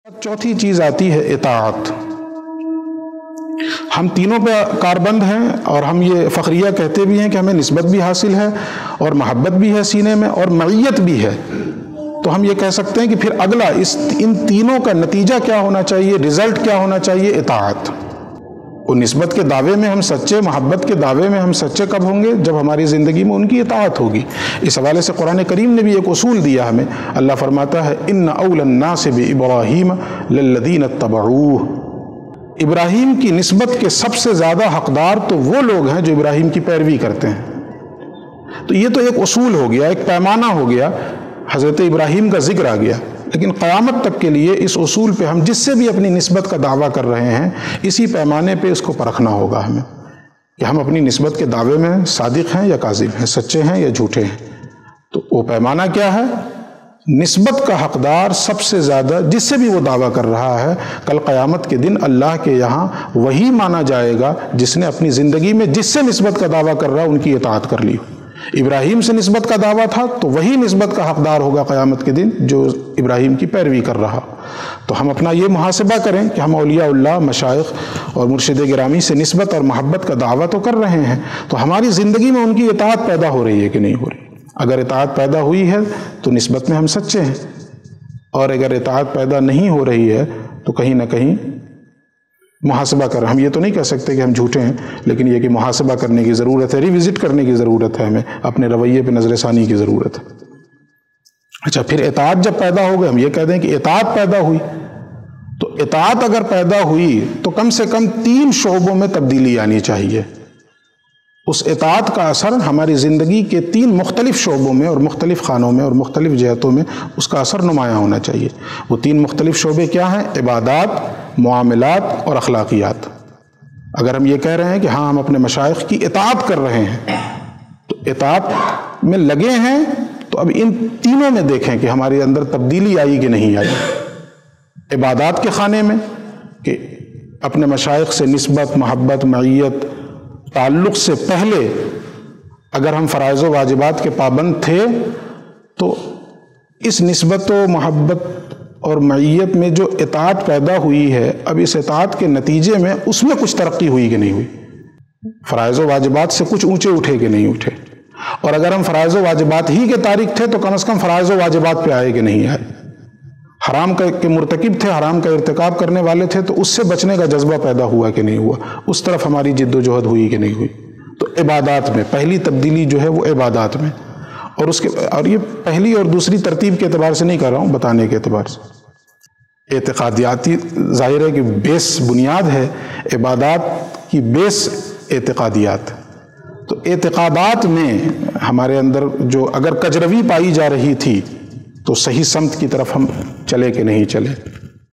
चौथी चीज आती है इताअत। हम तीनों पे कारबंद हैं और हम ये फ़ख्रिया कहते भी हैं कि हमें निस्बत भी हासिल है और महब्बत भी है सीने में और मईयत भी है। तो हम ये कह सकते हैं कि फिर अगला इन तीनों का नतीजा क्या होना चाहिए, रिजल्ट क्या होना चाहिए? इताअत। और निस्बत के दावे में हम सच्चे, मोहब्बत के दावे में हम सच्चे कब होंगे? जब हमारी ज़िंदगी में उनकी इताअत होगी। इस हवाले से कुरान करीम ने भी एक उसूल दिया हमें। अल्लाह फरमाता है इन्न औलन नास बिइब्राहीम लल्लज़ीन इत्तबऊह। इब्राहीम की निस्बत के सबसे ज़्यादा हकदार तो वो लोग हैं जो इब्राहीम की पैरवी करते हैं। तो ये तो एक उसूल हो गया, एक पैमाना हो गया, हज़रत इब्राहीम का जिक्र आ गया। लेकिन क़यामत तक के लिए इस उसूल पे हम जिससे भी अपनी निस्बत का दावा कर रहे हैं, इसी पैमाने पे इसको परखना होगा हमें कि हम अपनी निस्बत के दावे में सादिक हैं या काज़िब हैं, सच्चे हैं या झूठे हैं। तो वो पैमाना क्या है? निस्बत का हकदार सबसे ज़्यादा जिससे भी वो दावा कर रहा है, कल क़यामत के दिन अल्लाह के यहाँ वही माना जाएगा जिसने अपनी ज़िंदगी में जिससे निस्बत का दावा कर रहा है उनकी इताअत कर ली। इब्राहीम से निस्बत का दावा था तो वही निस्बत का हकदार होगा क़यामत के दिन जो इब्राहीम की पैरवी कर रहा। तो हम अपना ये मुहासिबा करें कि हम औलिया-उल्लाह, मशाइख और मुर्शिद गिरामी से निस्बत और मोहब्बत का दावा तो कर रहे हैं, तो हमारी ज़िंदगी में उनकी इताअत पैदा हो रही है कि नहीं हो रही? अगर इताअत पैदा हुई है तो निस्बत में हम सच्चे हैं, और अगर इताअत पैदा नहीं हो रही है तो कहीं ना कहीं मुहासिबा कर। हम ये तो नहीं कह सकते कि हम झूठे हैं, लेकिन ये कि मुहासिबा करने की ज़रूरत है, रिविज़िट करने की ज़रूरत है, हमें अपने रवैये पे नज़रसानी की ज़रूरत है। अच्छा, फिर इताअत जब पैदा हो गई, हम ये कह दें कि इताअत पैदा हुई, तो इताअत अगर पैदा हुई तो कम से कम 3 शोबों में तब्दीली आनी चाहिए। उस इताअत का असर हमारी ज़िंदगी के 3 मुख्तलिफ शोबों में और मुख्तलिफ खानों में और मुख्तलिफ जहतों में उसका असर नुमायाँ होना चाहिए। वो 3 मुख्तलिफ शोबे क्या हैं? इबादात, मुआमलात और अखलाकियात। अगर हम ये कह रहे हैं कि हाँ हम अपने मशाइख की इताअत कर रहे हैं, तो इताअत में लगे हैं, तो अब इन तीनों में देखें कि हमारे अंदर तब्दीली आई कि नहीं आई। इबादात के खाने में कि अपने मशाइख से निस्बत, मोहब्बत, मईयत, ताल्लुक़ से पहले अगर हम फ़राइज़ व वाजिबात के पाबंद थे, तो इस निस्बत व मोहब्बत और मईयत में जो इताअत पैदा हुई है, अब इस इताअत के नतीजे में उसमें कुछ तरक्की हुई कि नहीं हुई? फ़राइज़ व वाजिबात से कुछ ऊंचे उठे कि नहीं उठे? और अगर हम फ़राइज़ व वाजिबात ही के तारिक थे तो कम से कम फ़राइज़ व वाजिबात पे आए कि नहीं आए? हराम के मुर्तकिब थे, हराम का इर्तिकाब करने वाले थे, तो उससे बचने का जज्बा पैदा हुआ कि नहीं हुआ? उस तरफ हमारी जिद्दोजहद हुई कि नहीं हुई? तो इबादात में पहली तब्दीली जो है वो इबादात में, और ये पहली और दूसरी तरतीब के एतबार से नहीं कर रहा हूँ, बताने के एतबार से। एतिक़ादियाती ज़ाहिर है कि बेस बुनियाद है, इबादात की बेस एतिक़ादियात। तो एतिक़ादात में हमारे अंदर जो अगर कजरवी पाई जा रही थी, तो सही समत की तरफ हम चले कि नहीं चले?